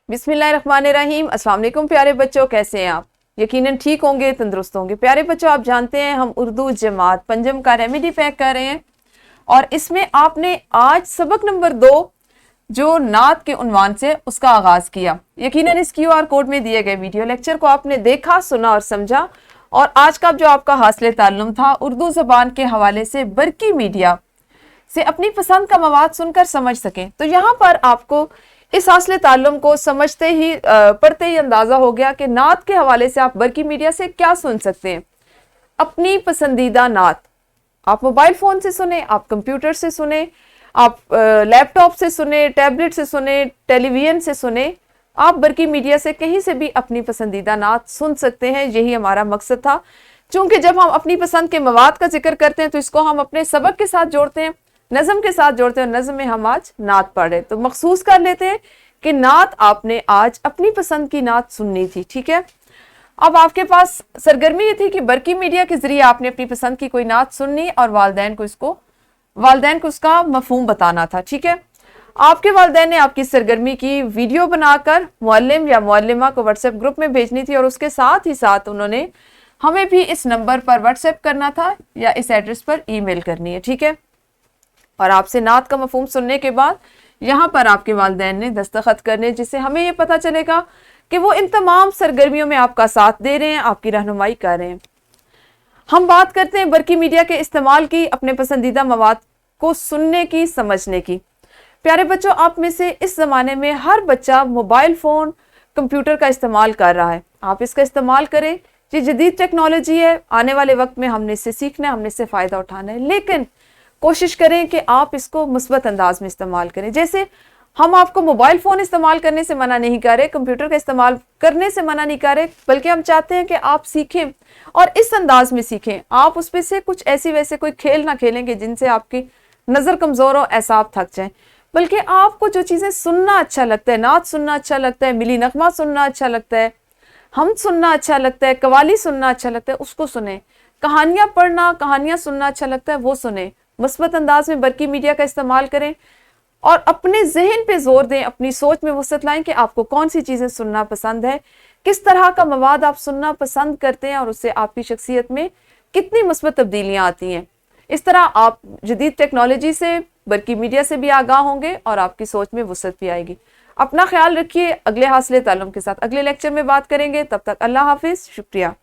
बिस्मिल्लाहिर्रहमानिर्रहीम। अस्सलाम वालेकुम प्यारे बच्चों, कैसे हैं आप? यकीनन ठीक होंगे, तंदुरुस्त होंगे। प्यारे बच्चों, आप जानते हैं हम उर्दू जमात पंजम का रेमेडी पैक कर रहे हैं और इसमें आपने आज सबक नंबर 2 जो नात के उन्वान से उसका आगाज किया। यकीनन इस QR कोड में दिए गए वीडियो लेक्चर को आपने देखा, सुना और समझा और आज का जो आपका हासिल ताल्लुम था उर्दू जबान के हवाले से बरकी मीडिया से अपनी पसंद का मवाद सुनकर समझ सकें। तो यहाँ पर आपको इस हासिल ताल्लुम को समझते ही पढ़ते ही अंदाजा हो गया कि नात के हवाले से आप बरकी मीडिया से क्या सुन सकते हैं। अपनी पसंदीदा नात आप मोबाइल फ़ोन से सुने, आप कंप्यूटर से सुने, आप लैपटॉप से सुने, टैबलेट से सुने, टेलीविज़न से सुने, आप बरकी मीडिया से कहीं से भी अपनी पसंदीदा नात सुन सकते हैं। यही हमारा मकसद था। चूँकि जब हम अपनी पसंद के मवाद का जिक्र करते हैं तो इसको हम अपने सबक के साथ जोड़ते हैं, नज़म के साथ जोड़ते हैं। नज़म में हम आज नात पढ़ रहे तो मखसूस कर लेते हैं कि नात आपने आज अपनी पसंद की नात सुननी थी। ठीक है, अब आपके पास सरगर्मी ये थी कि बरकी मीडिया के जरिए आपने अपनी पसंद की कोई नात सुननी और वालिदैन को उसका मफहूम बताना था। ठीक है, आपके वालिदैन ने आपकी सरगर्मी की वीडियो बनाकर मुअल्लिम या मुअल्लिमा को व्हाट्सएप ग्रुप में भेजनी थी और उसके साथ ही साथ उन्होंने हमें भी इस नंबर पर व्हाट्सएप करना था या इस एड्रेस पर ईमेल करनी है। ठीक है, और आपसे नात का मफहूम सुनने के बाद यहाँ पर आपके वालिदैन ने दस्तखत करने, जिससे हमें ये पता चलेगा कि वो इन तमाम सरगर्मियों में आपका साथ दे रहे हैं, आपकी रहनुमाई कर रहे हैं। हम बात करते हैं बरकी मीडिया के इस्तेमाल की, अपने पसंदीदा मवाद को सुनने की, समझने की। प्यारे बच्चों, आप में से इस ज़माने में हर बच्चा मोबाइल फ़ोन, कंप्यूटर का इस्तेमाल कर रहा है। आप इसका इस्तेमाल करें, ये जदीद टेक्नोलॉजी है, आने वाले वक्त में हमने इससे सीखना है, हमने इससे फ़ायदा उठाना है, लेकिन कोशिश करें कि आप इसको मुस्बत अंदाज में इस्तेमाल करें। जैसे हम आपको मोबाइल फ़ोन इस्तेमाल करने से मना नहीं कर रहे, कंप्यूटर का इस्तेमाल करने से मना नहीं कर रहे, बल्कि हम चाहते हैं कि आप सीखें और इस अंदाज में सीखें। आप उसमें से कुछ ऐसी वैसे कोई खेल ना खेलेंगे जिनसे आपकी नज़र कमज़ोर हो, ऐसा आप थक जाएं, बल्कि आपको जो चीज़ें सुनना अच्छा लगता है, नात सुनना अच्छा लगता है, मिली नगमा सुनना अच्छा लगता है, हम सुनना अच्छा लगता है, कवाली सुनना अच्छा लगता है, उसको सुने। कहानियाँ पढ़ना, कहानियाँ सुनना अच्छा लगता है, वो सुने। मुस्बत अंदाज में बरकी मीडिया का इस्तेमाल करें और अपने जहन पे जोर दें, अपनी सोच में वसअत लाएं कि आपको कौन सी चीज़ें सुनना पसंद है, किस तरह का मवाद आप सुनना पसंद करते हैं और उससे आपकी शख्सियत में कितनी मुस्बत तब्दीलियाँ आती हैं। इस तरह आप जदीद टेक्नोलॉजी से, बरकी मीडिया से भी आगाह होंगे और आपकी सोच में वसअत भी आएगी। अपना ख्याल रखिए। अगले हासिल ताल्लुम के साथ अगले लेक्चर में बात करेंगे। तब तक अल्लाह हाफिज़, शुक्रिया।